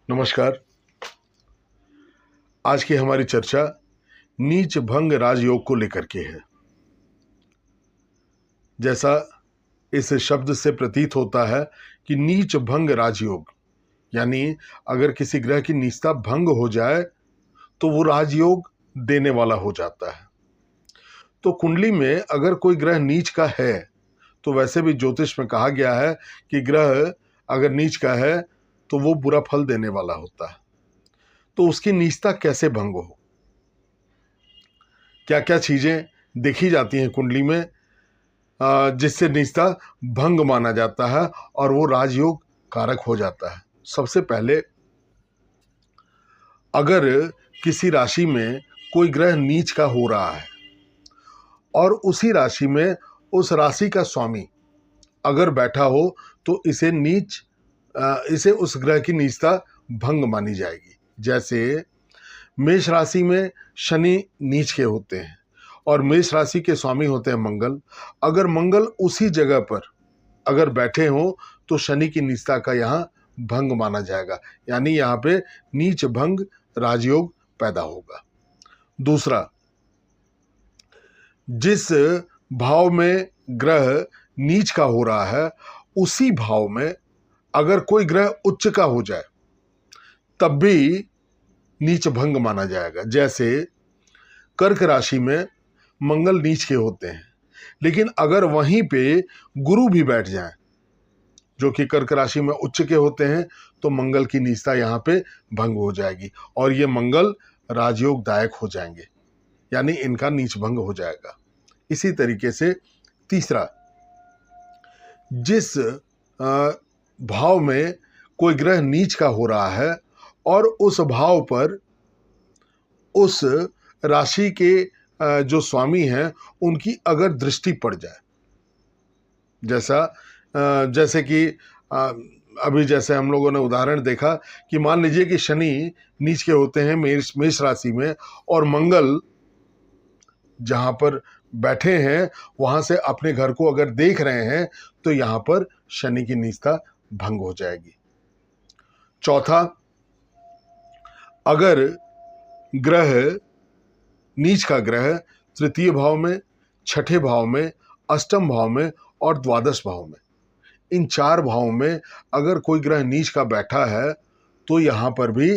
नमस्कार। आज की हमारी चर्चा नीच भंग राजयोग को लेकर के है। जैसा इस शब्द से प्रतीत होता है कि नीच भंग राजयोग यानी अगर किसी ग्रह की नीचता भंग हो जाए तो वो राजयोग देने वाला हो जाता है। तो कुंडली में अगर कोई ग्रह नीच का है तो वैसे भी ज्योतिष में कहा गया है कि ग्रह अगर नीच का है तो वो बुरा फल देने वाला होता है। तो उसकी नीचता कैसे भंग हो, क्या क्या चीजें देखी जाती हैं कुंडली में जिससे नीचता भंग माना जाता है और वो राजयोग कारक हो जाता है। सबसे पहले, अगर किसी राशि में कोई ग्रह नीच का हो रहा है और उसी राशि में उस राशि का स्वामी अगर बैठा हो तो इसे उस ग्रह की नीचता भंग मानी जाएगी। जैसे मेष राशि में शनि नीच के होते हैं और मेष राशि के स्वामी होते हैं मंगल। अगर मंगल उसी जगह पर अगर बैठे हों तो शनि की नीचता का यहाँ भंग माना जाएगा, यानी यहाँ पे नीच भंग राजयोग पैदा होगा। दूसरा, जिस भाव में ग्रह नीच का हो रहा है उसी भाव में अगर कोई ग्रह उच्च का हो जाए तब भी नीच भंग माना जाएगा। जैसे कर्क राशि में मंगल नीच के होते हैं, लेकिन अगर वहीं पे गुरु भी बैठ जाएं जो कि कर्क राशि में उच्च के होते हैं तो मंगल की नीचता यहाँ पे भंग हो जाएगी और ये मंगल राजयोगदायक हो जाएंगे, यानी इनका नीच भंग हो जाएगा। इसी तरीके से तीसरा, जिस भाव में कोई ग्रह नीच का हो रहा है और उस भाव पर उस राशि के जो स्वामी हैं उनकी अगर दृष्टि पड़ जाए, जैसे कि अभी जैसे हम लोगों ने उदाहरण देखा कि मान लीजिए कि शनि नीच के होते हैं मेष राशि में और मंगल जहां पर बैठे हैं वहां से अपने घर को अगर देख रहे हैं तो यहां पर शनि की नीचता भंग हो जाएगी। चौथा, अगर ग्रह नीच का ग्रह तृतीय भाव में, छठे भाव में, अष्टम भाव में और द्वादश भाव में, इन चार भावों में अगर कोई ग्रह नीच का बैठा है तो यहां पर भी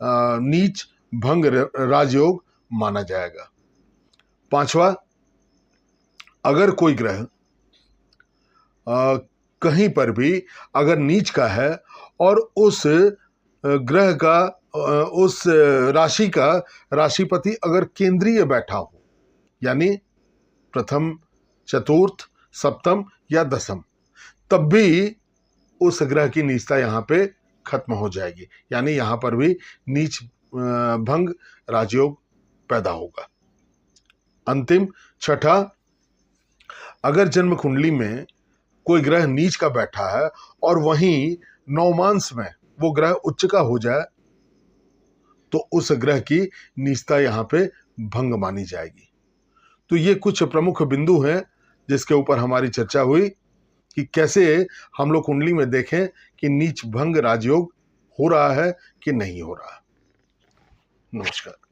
नीच भंग राजयोग माना जाएगा। पांचवा, अगर कोई ग्रह कहीं पर भी अगर नीच का है और उस ग्रह का उस राशि का राशिपति अगर केंद्रीय बैठा हो, यानी प्रथम, चतुर्थ, सप्तम या दसम, तब भी उस ग्रह की नीचता यहाँ पे खत्म हो जाएगी, यानी यहाँ पर भी नीच भंग राजयोग पैदा होगा। अंतिम, छठा, अगर जन्म कुंडली में कोई ग्रह नीच का बैठा है और वहीं नवमांश में वो ग्रह उच्च का हो जाए तो उस ग्रह की नीचता यहाँ पे भंग मानी जाएगी। तो ये कुछ प्रमुख बिंदु हैं जिसके ऊपर हमारी चर्चा हुई कि कैसे हम लोग कुंडली में देखें कि नीच भंग राजयोग हो रहा है कि नहीं हो रहा है। नमस्कार।